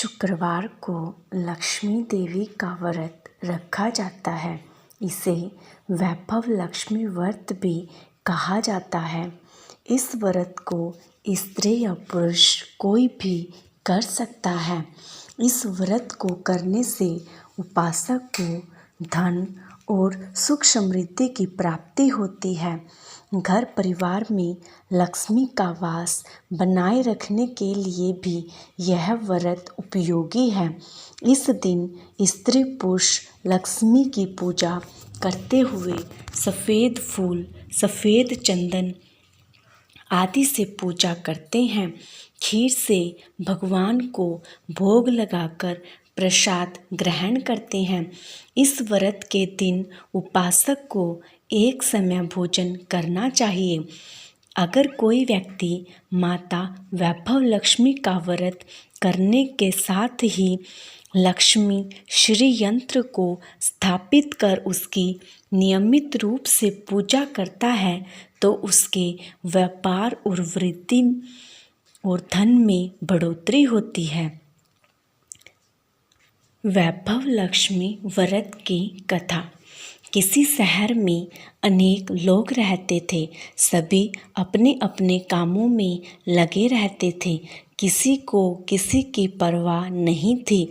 शुक्रवार को लक्ष्मी देवी का व्रत रखा जाता है। इसे वैभव लक्ष्मी व्रत भी कहा जाता है। इस व्रत को स्त्री या पुरुष कोई भी कर सकता है। इस व्रत को करने से उपासक को धन और सुख समृद्धि की प्राप्ति होती है। घर परिवार में लक्ष्मी का वास बनाए रखने के लिए भी यह व्रत उपयोगी है। इस दिन स्त्री पुरुष लक्ष्मी की पूजा करते हुए सफ़ेद फूल, सफ़ेद चंदन आदि से पूजा करते हैं। खीर से भगवान को भोग लगाकर प्रसाद ग्रहण करते हैं। इस व्रत के दिन उपासक को एक समय भोजन करना चाहिए। अगर कोई व्यक्ति माता वैभव लक्ष्मी का व्रत करने के साथ ही लक्ष्मी श्री यंत्र को स्थापित कर उसकी नियमित रूप से पूजा करता है तो उसके व्यापार और वृद्धि और धन में बढ़ोतरी होती है। वैभव लक्ष्मी व्रत की कथा। किसी शहर में अनेक लोग रहते थे। सभी अपने अपने कामों में लगे रहते थे। किसी को किसी की परवाह नहीं थी।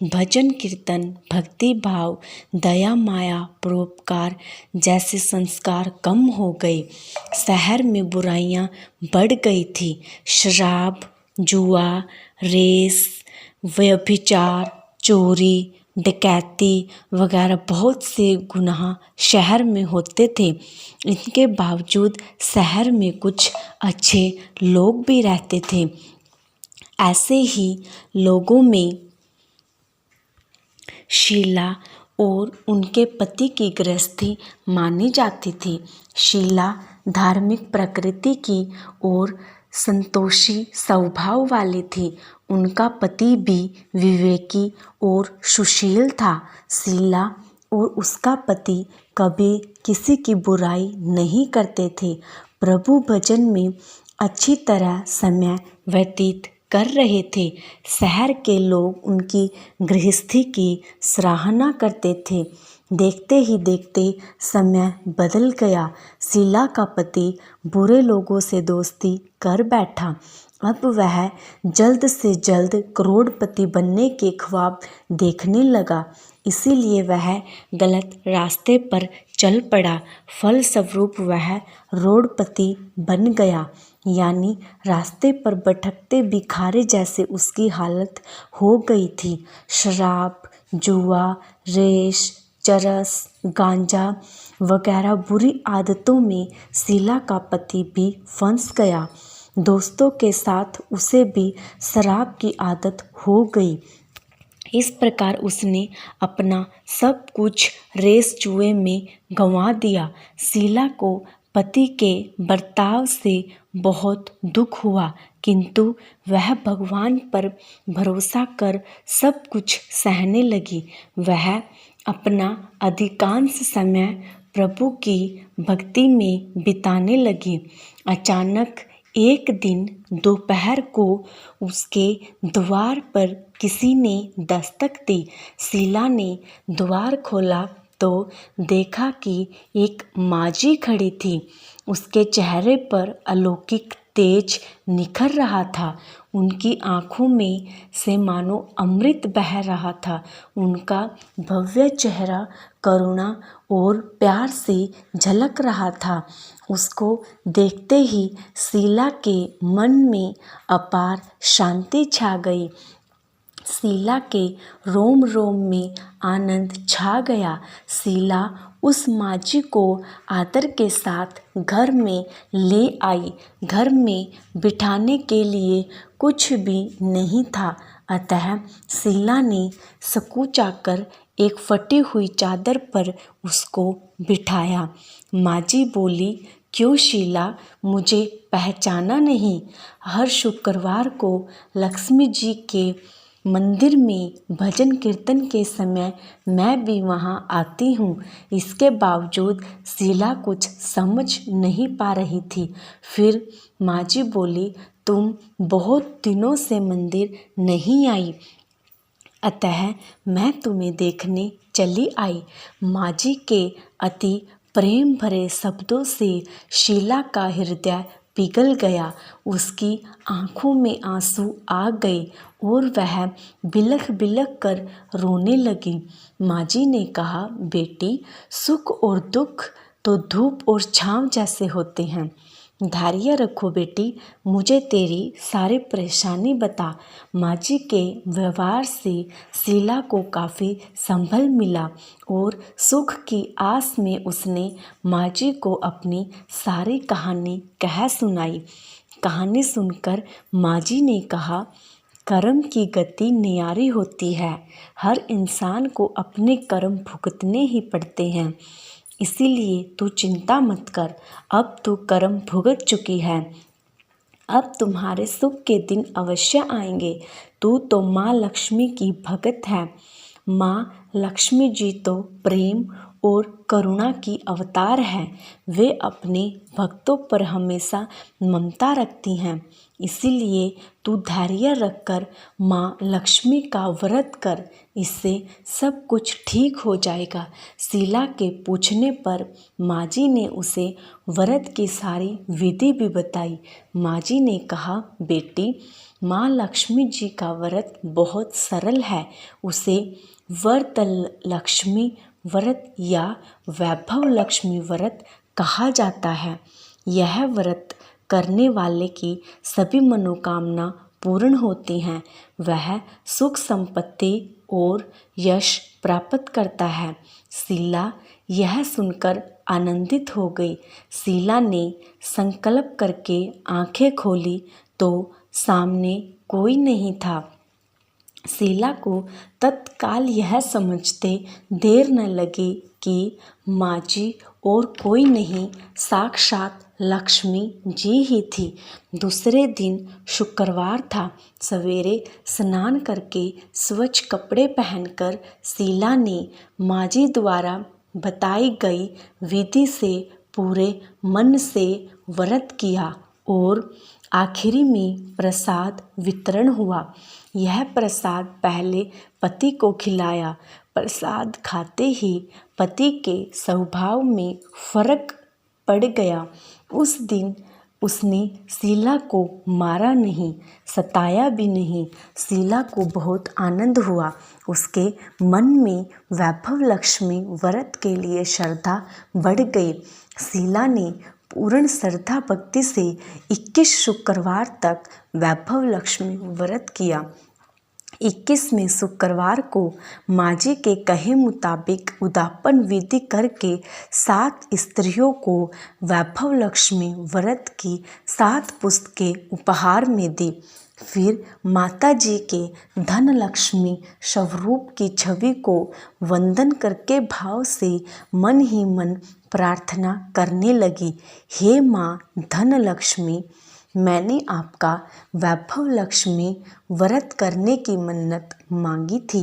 भजन कीर्तन, भक्ति भाव, दया माया, परोपकार जैसे संस्कार कम हो गए। शहर में बुराइयां बढ़ गई थी। शराब, जुआ, रेस, व्यभिचार, चोरी, डकैती वगैरह बहुत से गुनाह शहर में होते थे। इनके बावजूद शहर में कुछ अच्छे लोग भी रहते थे। ऐसे ही लोगों में शीला और उनके पति की गृहस्थी मानी जाती थी। शीला धार्मिक प्रकृति की और संतोषी स्वभाव वाली थी। उनका पति भी विवेकी और सुशील था। शीला और उसका पति कभी किसी की बुराई नहीं करते थे। प्रभु भजन में अच्छी तरह समय व्यतीत कर रहे थे। शहर के लोग उनकी गृहस्थी की सराहना करते थे। देखते ही देखते समय बदल गया। शीला का पति बुरे लोगों से दोस्ती कर बैठा। अब वह जल्द से जल्द करोड़पति बनने के ख्वाब देखने लगा। इसीलिए वह गलत रास्ते पर चल पड़ा। फलस्वरूप वह रोडपति बन गया, यानी रास्ते पर भटकते भिखारी जैसे उसकी हालत हो गई थी। शराब, जुआ, रेस, चरस, गांजा वगैरह बुरी आदतों में शीला का पति भी फंस गया। दोस्तों के साथ उसे भी शराब की आदत हो गई। इस प्रकार उसने अपना सब कुछ रेस जुए में गंवा दिया। शीला को पति के बर्ताव से बहुत दुख हुआ, किंतु वह भगवान पर भरोसा कर सब कुछ सहने लगी। वह अपना अधिकांश समय प्रभु की भक्ति में बिताने लगी। अचानक एक दिन दोपहर को उसके द्वार पर किसी ने दस्तक दी। शीला ने द्वार खोला तो देखा कि एक माँझी खड़ी थी। उसके चेहरे पर अलौकिक तेज निखर रहा था। उनकी आँखों में से मानो अमृत बह रहा था। उनका भव्य चेहरा करुणा और प्यार से झलक रहा था। उसको देखते ही शीला के मन में अपार शांति छा गई। शीला के रोम रोम में आनंद छा गया। शीला उस माँझी को आदर के साथ घर में ले आई। घर में बिठाने के लिए कुछ भी नहीं था, अतः शीला ने सकुचाकर एक फटी हुई चादर पर उसको बिठाया। माँझी बोली, क्यों शीला, मुझे पहचाना नहीं? हर शुक्रवार को लक्ष्मी जी के मंदिर में भजन कीर्तन के समय मैं भी वहाँ आती हूँ। इसके बावजूद शीला कुछ समझ नहीं पा रही थी। फिर माँझी बोली, तुम बहुत दिनों से मंदिर नहीं आई, अतः मैं तुम्हें देखने चली आई। माँ जी के अति प्रेम भरे शब्दों से शीला का हृदय पिघल गया। उसकी आंखों में आंसू आ गए और वह बिलख बिलख कर रोने लगी। माँ जी ने कहा, बेटी, सुख और दुख तो धूप और छांव जैसे होते हैं। धैर्य रखो बेटी, मुझे तेरी सारी परेशानी बता। माँ जी के व्यवहार से शीला को काफ़ी संभल मिला और सुख की आस में उसने माँ जी को अपनी सारी कहानी कह सुनाई। कहानी सुनकर माँ जी ने कहा, कर्म की गति न्यारी होती है। हर इंसान को अपने कर्म भुगतने ही पड़ते हैं। इसीलिए तू चिंता मत कर, अब तू कर्म भुगत चुकी है। अब तुम्हारे सुख के दिन अवश्य आएंगे। तू तो माँ लक्ष्मी की भगत है। माँ लक्ष्मी जी तो प्रेम और करुणा की अवतार है। वे अपने भक्तों पर हमेशा ममता रखती हैं। इसीलिए तू धैर्य रखकर माँ लक्ष्मी का व्रत कर, इससे सब कुछ ठीक हो जाएगा। शीला के पूछने पर माँ जी ने उसे व्रत की सारी विधि भी बताई। माँ जी ने कहा, बेटी, माँ लक्ष्मी जी का व्रत बहुत सरल है। उसे व्रत लक्ष्मी व्रत या वैभव लक्ष्मी व्रत कहा जाता है। यह व्रत करने वाले की सभी मनोकामना पूर्ण होती हैं। वह सुख संपत्ति और यश प्राप्त करता है। शीला यह सुनकर आनंदित हो गई। शीला ने संकल्प करके आंखें खोली तो सामने कोई नहीं था। शीला को तत्काल यह समझते देर न लगी कि माँ जी और कोई नहीं, साक्षात लक्ष्मी जी ही थी। दूसरे दिन शुक्रवार था। सवेरे स्नान करके स्वच्छ कपड़े पहनकर शीला ने माँ जी द्वारा बताई गई विधि से पूरे मन से व्रत किया और आखिरी में प्रसाद वितरण हुआ। यह प्रसाद पहले पति को खिलाया। प्रसाद खाते ही पति के स्वभाव में फर्क पड़ गया। उस दिन उसने शीला को मारा नहीं, सताया भी नहीं। शीला को बहुत आनंद हुआ। उसके मन में वैभव लक्ष्मी व्रत के लिए श्रद्धा बढ़ गई। शीला ने पूर्ण श्रद्धा भक्ति से 21 शुक्रवार तक वैभव लक्ष्मी व्रत किया। 21वें शुक्रवार को माँ जी के कहे मुताबिक उद्यापन विधि करके 7 स्त्रियों को वैभव लक्ष्मी व्रत की 7 पुस्तकें उपहार में दी। फिर माता जी के धन लक्ष्मी स्वरूप की छवि को वंदन करके भाव से मन ही मन प्रार्थना करने लगी, हे माँ धन लक्ष्मी, मैंने आपका वैभव लक्ष्मी व्रत करने की मन्नत मांगी थी।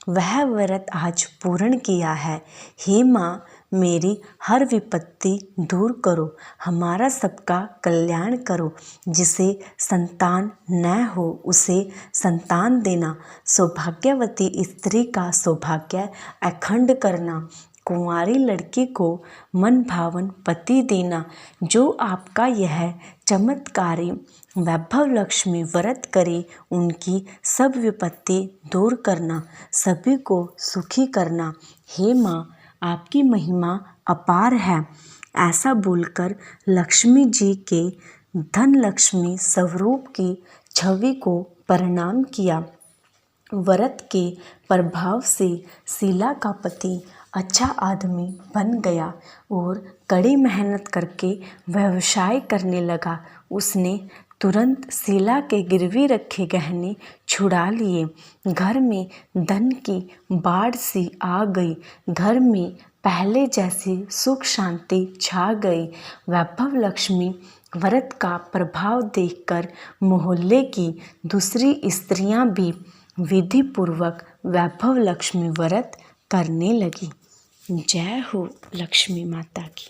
वह व्रत आज पूर्ण किया है। हे माँ, मेरी हर विपत्ति दूर करो, हमारा सबका कल्याण करो। जिसे संतान न हो उसे संतान देना, सौभाग्यवती स्त्री का सौभाग्य अखंड करना, कुंवारी लड़की को मन भावन पति देना। जो आपका यह चमत्कारी वैभव लक्ष्मी व्रत करे, उनकी सब विपत्ति दूर करना, सभी को सुखी करना। हे माँ, आपकी महिमा अपार है। ऐसा बोलकर लक्ष्मी जी के धन लक्ष्मी स्वरूप की छवि को प्रणाम किया। व्रत के प्रभाव से शीला का पति अच्छा आदमी बन गया और कड़ी मेहनत करके व्यवसाय करने लगा। उसने तुरंत शीला के गिरवी रखे गहने छुड़ा लिए। घर में धन की बाढ़ सी आ गई। घर में पहले जैसी सुख शांति छा गई। वैभव लक्ष्मी व्रत का प्रभाव देखकर मोहल्ले की दूसरी स्त्रियां भी विधि पूर्वक वैभव लक्ष्मी व्रत करने लगी। जय हो लक्ष्मी माता की।